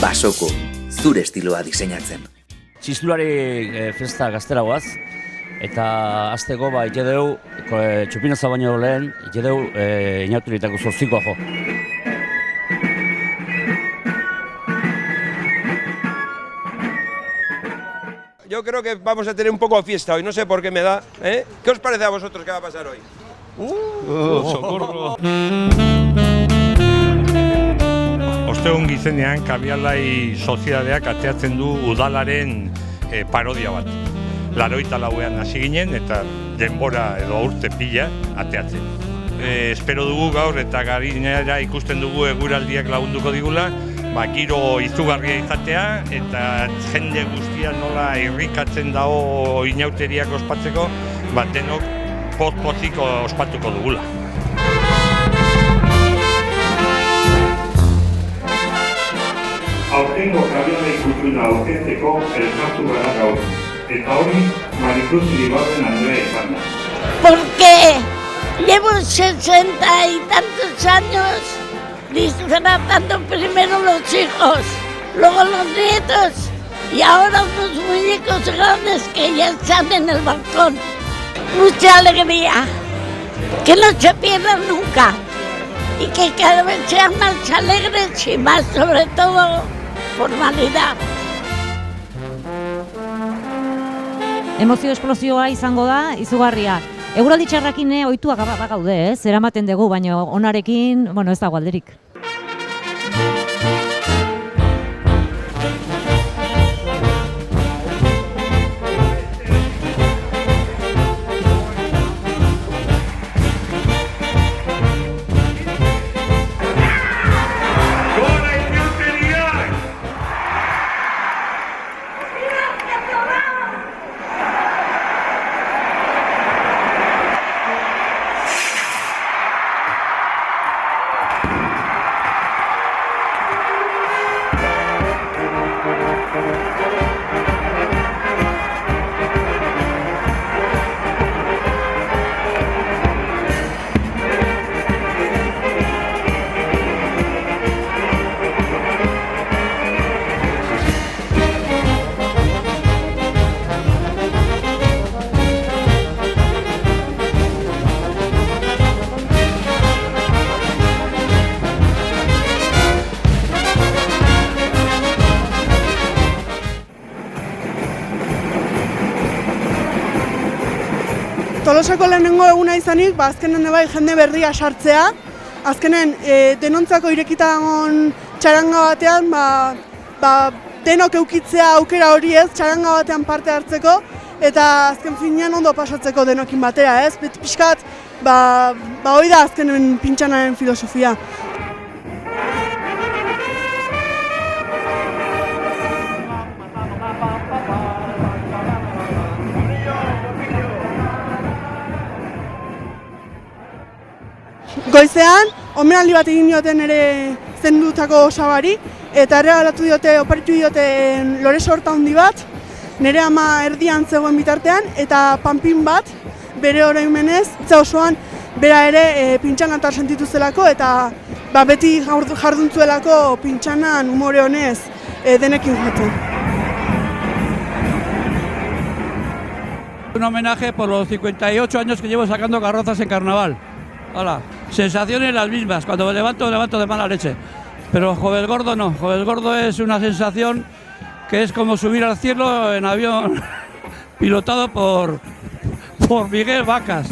Basoko, zure estiloa diseinatzen. Txistulari festa gazteragoaz, eta azteko ite dugu, txupinaza baino lehen, ite dugu inauturitako zortzikoa jo. Yo creo que vamos a tener un poco de fiesta hoy, no sé por qué me da, ¿eh? ¿Qué os parece a vosotros que va a pasar hoy? Socorro! Ostegun gizenean, Kabialai sozietateak ateatzen du udalaren parodia bat. 84ean hasi ginen eta denbora edo urte pila ateatzen. Espero dugu gaur eta garinera ikusten dugu eguraldiak lagunduko digula, giro izugarria izatea eta jende guztia nola irrikatzen dago inauteriak ospatzeko, denok poz-pozik ospatuko dugula. Aurtengo Kabialai kultura aurkezteko elkartu gara gaur, eta hori Maricruz Iribarren Andrea izan da. Porque llevo 60 y tantos años disfrazando primero los hijos, luego los nietos y ahora los muñecos grandes que ya están en el balcón. Mucha alegría, que no se pierdan nunca y que cada vez sean más alegres y más sobre todo formalidad. Emozio esplozioa izango da, izugarria. Eguraldi txarrakin ohituak gaude, zeramaten dugu, baina onarekin, ez dago alderik. Tolosako lehenengo eguna izanik, azkenen bai jende berria sartzea. Azkenen denontzako irekita dagoen txaranga batean, denok eukitzea aukera hori ez, txaranga batean parte hartzeko, eta azken finean ondo pasatzeko denokin batera ez. Pixkat, hori da azkenen pintxanaren filosofia. Goizean, omenaldi bat egin dioten ere zendutako osabari, eta oparitu diote lore sorta handi bat, nire ama erdian zegoen bitartean, eta panpin bat, bere oroimenez, osoan bera ere pintxanatar sentitu zelako, eta beti jarduntzuelako pintxanan umore honez denekin jotzen. Un homenaje por los 58 años que llevo sacando carrozas en carnaval. Hola, sensaciones las mismas, cuando me levanto de mala leche, pero Jovel Gordo no, Jovel Gordo es una sensación que es como subir al cielo en avión pilotado por Miguel Vacas.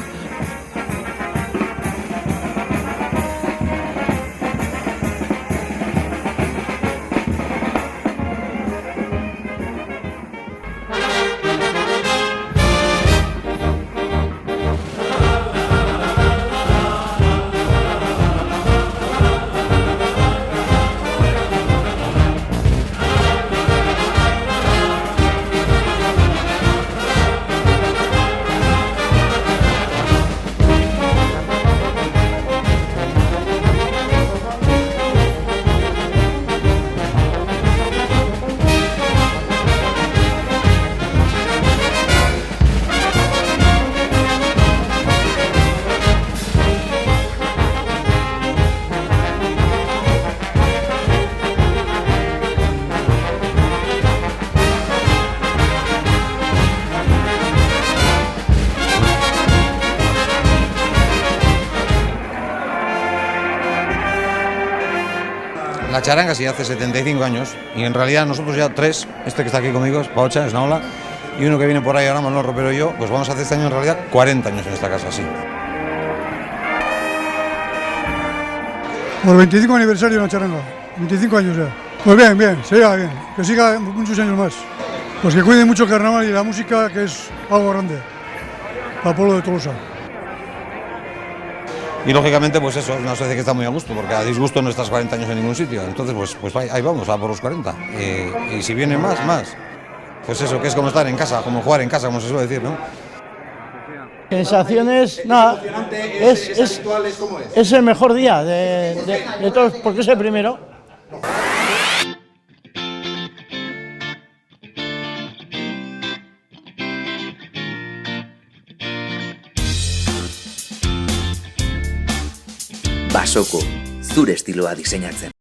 la charanga sí hace 75 años y en realidad nosotros ya 3, este que está aquí conmigo es Paocha, es Naola, y uno que viene por ahí ahora, Manuel Ropero y yo, pues vamos a hacer este año en realidad 40 años en esta casa, sí. Por 25 aniversario de la charanga, 25 años ya. Pues bien, bien, siga bien, que siga muchos años más. Pues que cuide mucho el carnaval y la música, que es algo grande para el pueblo de Tolosa. Y lógicamente, pues eso, es una sociedad que está muy a gusto, porque a disgusto no estás 40 años en ningún sitio. Entonces, pues ahí vamos, a por los 40. Y si vienen más. Pues eso, que es como estar en casa, como jugar en casa, como se suele decir, ¿no? Sensaciones, nada, es el mejor día de todos, porque es el primero. Basoko, zure estiloa diseinatzen.